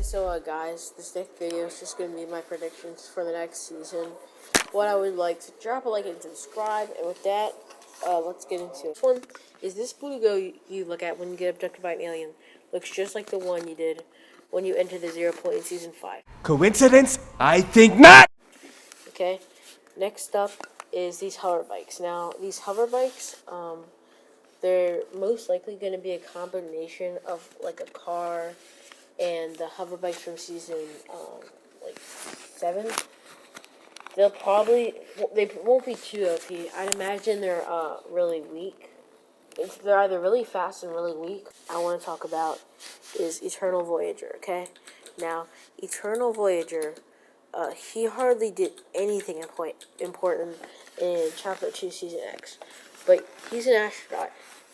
So guys, this next video is just going to be my predictions for the next season. What I would like to drop a like and subscribe, and with that, let's get into it. This one is this blue go you look at when you get abducted by an alien. Looks just like the one you did when you entered the 0 point in Season 5. Coincidence? I think not! Okay, next up is these hover bikes. Now, these hover bikes, they're most likely going to be a combination of like a car and the hover bikes from season like 7. They won't be too OP. I'd imagine they're really weak. They're either really fast and really weak. I want to talk about is Eternal Voyager. Okay, now Eternal Voyager, he hardly did anything important in Chapter 2 Season X, but he's an astronaut,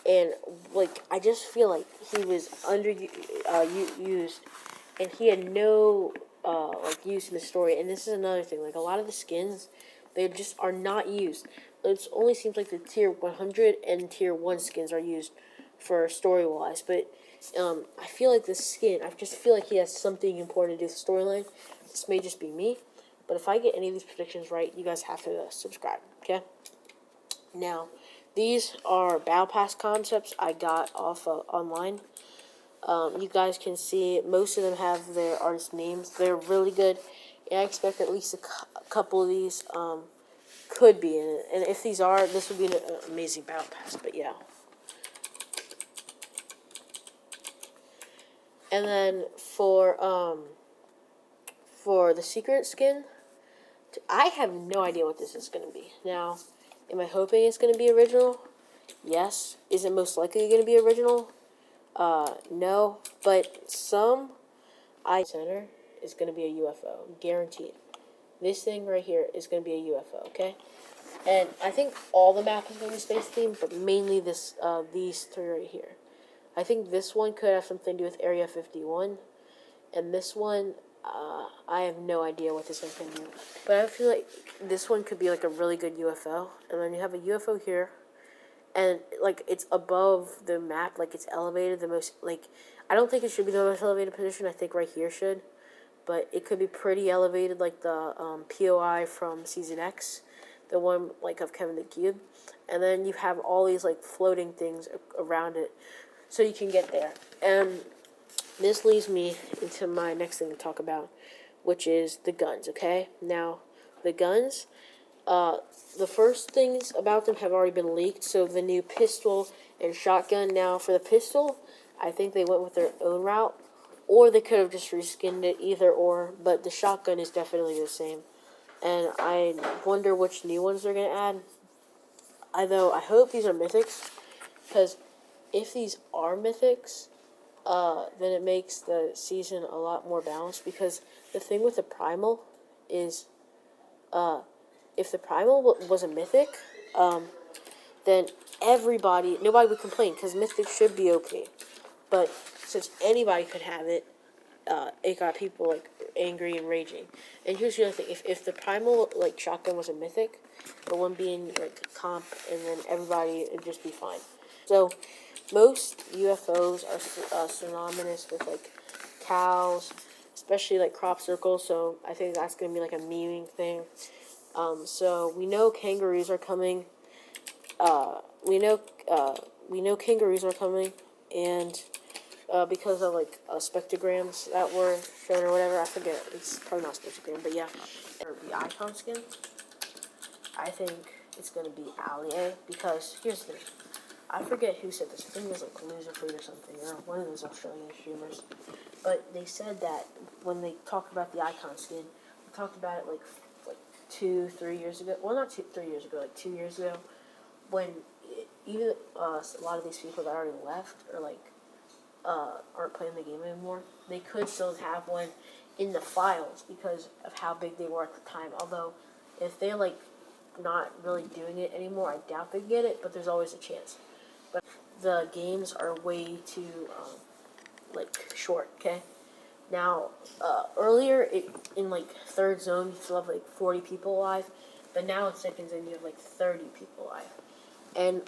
and like I just feel like he was used, and he had no like use in the story. And this is another thing, like a lot of the skins, they just are not used. It only seems like the tier 100 and tier 1 skins are used for story wise, but I feel like the skin, I just feel like he has something important to do with the storyline. This may just be me, but if I get any of these predictions right, you guys have to subscribe, okay? Now, these are battle pass concepts I got off of online. You guys can see most of them have their artist names. They're really good, and I expect at least a couple of these could be in it. And if these are, this would be an amazing battle pass. But yeah. And then for the secret skin, I have no idea what this is going to be. Now, am I hoping it's going to be original? Yes. Is it most likely going to be original? No. But some center is going to be a UFO, guaranteed. This thing right here is going to be a UFO, okay? And I think all the map is going to be space themed, but mainly this these three right here. I think this one could have something to do with Area 51, and this one, I have no idea what this one's going to do. But I feel like this one could be like a really good UFO, and then you have a UFO here, and like it's above the map, like it's elevated the most. Like I don't think it should be the most elevated position. I think right here should, but it could be pretty elevated, like the POI from Season X, the one like of Kevin the Cube, and then you have all these like floating things around it, so you can get there. And this leads me into my next thing to talk about, which is the guns. Okay, now the guns. The first things about them have already been leaked. So the new pistol and shotgun. Now for the pistol, I think they went with their own route, or they could have just reskinned it. Either or, but the shotgun is definitely the same. And I wonder which new ones they're gonna add. Although I hope these are mythics, because if these are mythics, then it makes the season a lot more balanced. Because the thing with the primal is, if the primal was a mythic, then nobody would complain, because mythic should be OP. But since anybody could have it, it got people like angry and raging. And here's the other thing: if the primal like shotgun was a mythic, the one being like comp, and then everybody would just be fine. So most UFOs are synonymous with like cows, especially like crop circles. So I think that's gonna be like a memeing thing. So we know kangaroos are coming. We know kangaroos are coming, and because of like spectrograms that were shown or whatever, I forget. It's probably not spectrogram, but yeah. Or the icon skin. I think it's gonna be Allier, because here's the thing. I forget who said this. I think it was like Loser Fruit or something, or one of those Australian streamers. But they said that when they talked about the icon skin, they talked about it like 2-3 years ago. Well, not 3 years ago, like 2 years ago, when even a lot of these people that already left or like aren't playing the game anymore, they could still have one in the files because of how big they were at the time. Although, if they're like not really doing it anymore, I doubt they get it, but there's always a chance. But the games are way too like short. Okay. Now, earlier in like third zone, you still have like 40 people alive, but now in second zone you have like 30 people alive. And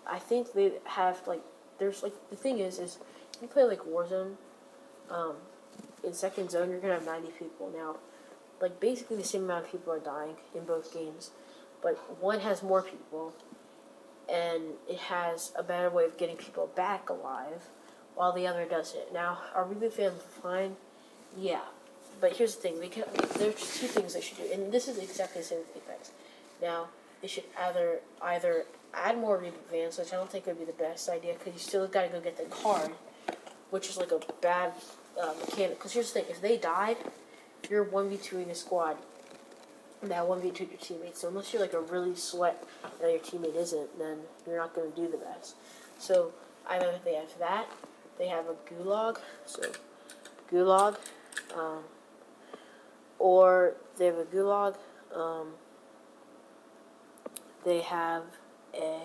I think they have like, there's like, the thing is you play like Warzone, in second zone, you're gonna have 90 people now. Like basically the same amount of people are dying in both games, but one has more people, and it has a better way of getting people back alive, while the other doesn't. Now, are reboot fans fine? Yeah, but here's the thing: there's two things they should do, and this is exactly the same with Apex. Now, they should either add more reboot fans, which I don't think would be the best idea, because you still got to go get the card, which is like a bad mechanic. Because here's the thing: if they died, you're 1v2 in a squad. Now 1v2 your teammates. So unless you're like a really sweat and your teammate isn't, then you're not going to do the best. So either they have that, they have a gulag. So gulag, or they have a gulag. They have a